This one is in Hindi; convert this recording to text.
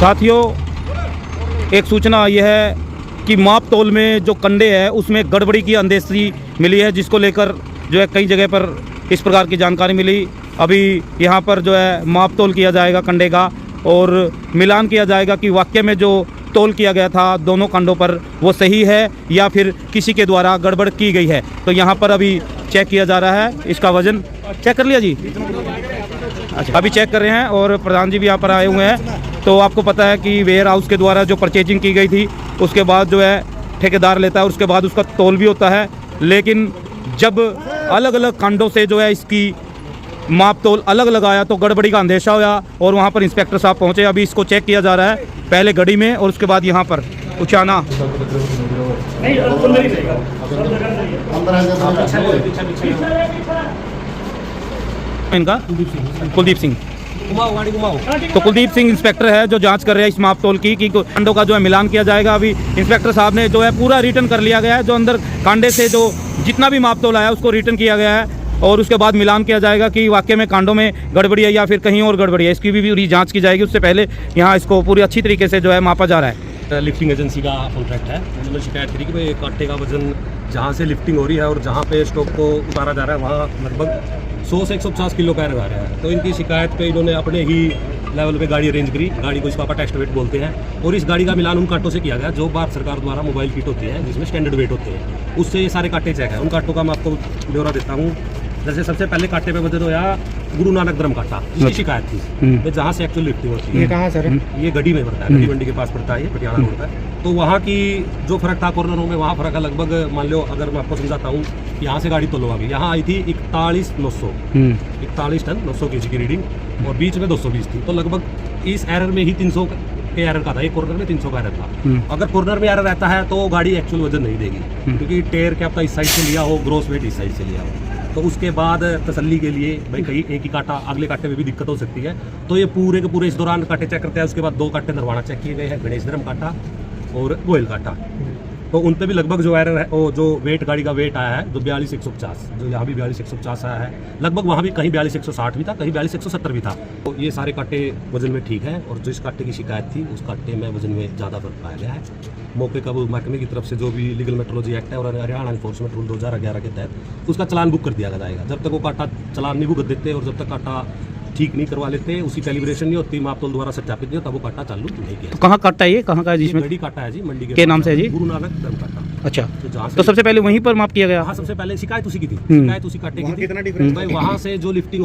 साथियों, एक सूचना आई है कि माप तोल में जो कंडे है उसमें गड़बड़ी की अंदेशी मिली है, जिसको लेकर जो है कई जगह पर इस प्रकार की जानकारी मिली। अभी यहाँ पर जो है माप तोल किया जाएगा कंडे का और मिलान किया जाएगा कि वाकई में जो तोल किया गया था दोनों कंडों पर वो सही है या फिर किसी के द्वारा गड़बड़ की गई है। तो यहाँ पर अभी चेक किया जा रहा है। इसका वजन चेक कर लिया जी? अच्छा, अभी चेक कर रहे हैं और प्रधान जी भी यहाँ पर आए हुए हैं। तो आपको पता है कि वेयर हाउस के द्वारा जो परचेजिंग की गई थी उसके बाद जो है ठेकेदार लेता है और उसके बाद उसका तोल भी होता है। लेकिन जब अलग अलग खंडों से जो है इसकी माप तोल अलग अलग आया तो गड़बड़ी का अंदेशा हुआ और वहाँ पर इंस्पेक्टर साहब पहुँचे। अभी इसको चेक किया जा रहा है, पहले गड़ी में और उसके बाद यहाँ पर उचाना। इनका कुलदीप सिंह, तो कुलदीप सिंह इंस्पेक्टर है जो जांच कर रहे हैं इस माप तोल की कि कांडों का जो है मिलान किया जाएगा। अभी इंस्पेक्टर साहब ने जो है पूरा रिटर्न कर लिया गया है, जो अंदर कांडे से जो जितना भी माप तोल आया उसको रिटर्न किया गया है और उसके बाद मिलान किया जाएगा कि वाकई में कांडों में गड़बड़ी है या फिर कहीं और गड़बड़ी है। इसकी भी पूरी जांच की जाएगी। उससे पहले यहाँ इसको पूरी अच्छी तरीके से जो है मापा जा रहा है। लिफ्टिंग एजेंसी का कॉन्ट्रैक्ट है। उन्होंने शिकायत करी कि भाई कांटे का वजन जहाँ से लिफ्टिंग हो रही है और जहाँ पे स्टॉक को उतारा जा रहा है वहाँ लगभग 100 से 150 किलो का आ रहा है। तो इनकी शिकायत पे इन्होंने अपने ही लेवल पे गाड़ी अरेंज करी। गाड़ी को इसका टेस्ट वेट बोलते हैं और इस गाड़ी का मिलान उन कांटों से किया गया जो भारत सरकार द्वारा मोबाइल किट होती है जिसमें स्टैंडर्ड वेट होते हैं, उससे ये सारे कांटे चेक है। उन कांटों का मैं आपको ब्यौरा देता हूँ। जैसे सबसे पहले कांटे पे वजन होया गुरु नानक धर्म कांटा, इसकी शिकायत थी जहाँ से एक्चुअल लिफ्टिंग होती है। ये कहाँ सर? ये गढ़ी में पड़ता है, गढ़ी मंडी के पास पड़ता है, ये पटियाला रोड पर। तो वहाँ की जो फर्क था कॉर्नरों में, वहाँ फर्क है लगभग, मान लो अगर मैं आपको समझाता हूँ, यहाँ से गाड़ी तोलो अभी यहाँ आई थी 41 टन 900 kg की रीडिंग और बीच में 220 थी। तो लगभग इस एरर में ही 300 के एरर का था, एक कॉर्नर में 300 का एरर था। अगर कॉर्नर में एरर रहता है तो गाड़ी एक्चुअल वजन नहीं देगी, क्योंकि टेयर क्या पता इस साइड से लिया हो, ग्रोस वेट इस साइड से लिया हो। तो उसके बाद तसल्ली के लिए भाई कहीं एक ही कांटा अगले कांटे में भी दिक्कत हो सकती है, तो ये पूरे के पूरे इस दौरान कांटे चेक करते हैं। उसके बाद 2 कांटे नरवाना चेक किए गए हैं, गणेश धर्म कांटा और गोयल कांटा। तो उन पे भी लगभग जो एरर है, वो जो वेट गाड़ी का वेट आया है जो 42,150, जो यहाँ भी 42,150 आया है, लगभग वहाँ भी कहीं 42,160 भी था, कहीं 42,170 भी था। तो ये सारे कांटे वजन में ठीक है और जिस कांटे की शिकायत थी उस कांटे में वजन में ज़्यादा फर्क पाया गया है। मौके का वो महकमे की तरफ से जो भी लीगल मेट्रोलॉजी एक्ट है और हरियाणा एनफोर्समेंट रूल 2011 के तहत उसका चालान बुक कर दिया जाएगा। जब तक वो कांटा चालान नहीं भुगत देते और जब तक कांटा ठीक नहीं करवा लेते, उसकी कैलिब्रेशन नहीं होती, माप तोल द्वारा सत्यापित नहीं होता, वो कांटा चालू नहीं किया। तो कहाँ काटा है ये? कहाँ का है जिसमें? गढ़ी काटा है जी, मंडी के नाम से है जी? गुरु नानक धर्म काटा। अच्छा, तो सबसे पहले वहीं पर माप किया गया? हाँ, सबसे पहले शिकायत उसी की थी, शिकायत उसी कांटे की थी। वहाँ से जो लिफ्टिंग